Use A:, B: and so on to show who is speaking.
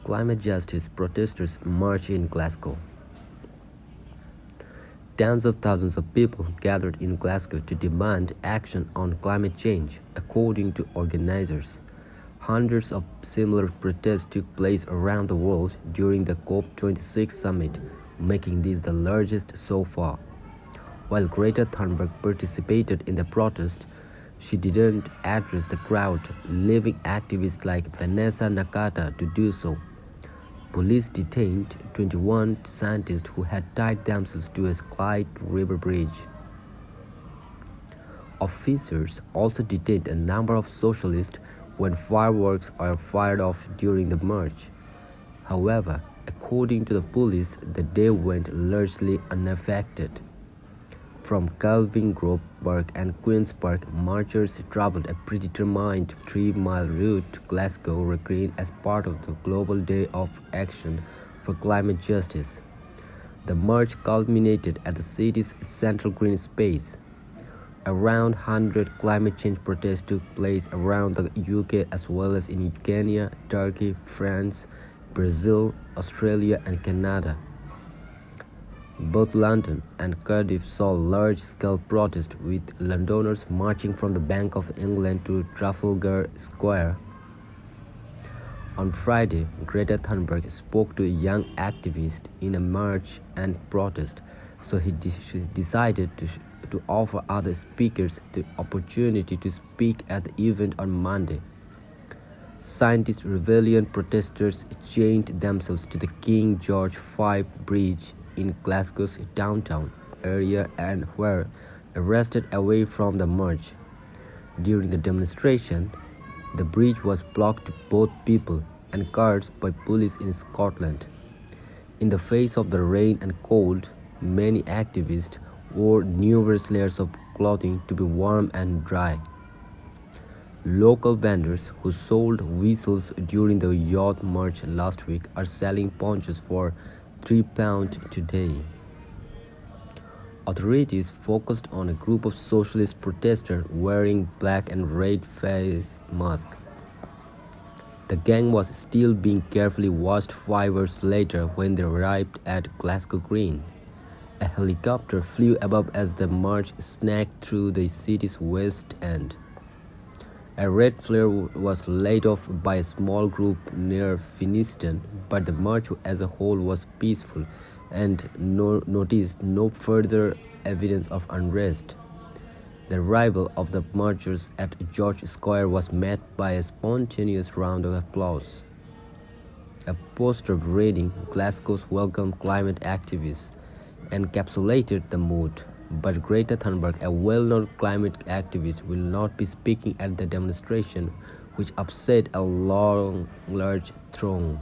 A: Climate justice protesters march in Glasgow. Tens of thousands of people gathered in Glasgow to demand action on climate change, according to organizers. Hundreds of similar protests took place around the world during the COP26 summit, making this the largest so far. While Greta Thunberg participated in the protest, she didn't address the crowd, leaving activists like Vanessa Nakate to do so. Police detained 21 scientists who had tied themselves to a Clyde River bridge. Officers also detained a number of socialists when fireworks are fired off during the march. However, according to the police, the day went largely unaffected. From Kelvingrove Park and Queen's Park, marchers traveled a predetermined 3-mile route to Glasgow Green as part of the Global Day of Action for Climate Justice. The march culminated at the city's central green space. Around 100 climate change protests took place around the UK as well as in Kenya, Turkey, France, Brazil, Australia and Canada. Both London and Cardiff saw large-scale protests, with Londoners marching from the Bank of England to Trafalgar Square. On Friday, Greta Thunberg spoke to a young activist in a march and protest, so he decided to offer other speakers the opportunity to speak at the event on Monday. Scientist rebellion protesters chained themselves to the King George V Bridge in Glasgow's downtown area and were arrested away from the march. During the demonstration, the bridge was blocked to both people and cars by police in Scotland. In the face of the rain and cold, many activists wore numerous layers of clothing to be warm and dry. Local vendors who sold whistles during the youth march last week are selling ponchos for £3 today. Authorities focused on a group of socialist protesters wearing black and red face masks. The gang was still being carefully watched 5 hours later when they arrived at Glasgow Green. A helicopter flew above as the march snagged through the city's west end. A red flare was laid off by a small group near Finiston, but the march as a whole was peaceful and noticed no further evidence of unrest. The arrival of the marchers at George Square was met by a spontaneous round of applause. A poster reading "Glasgow's Welcome Climate Activists" encapsulated the mood. But Greta Thunberg, a well-known climate activist, will not be speaking at the demonstration, which upset a large throng.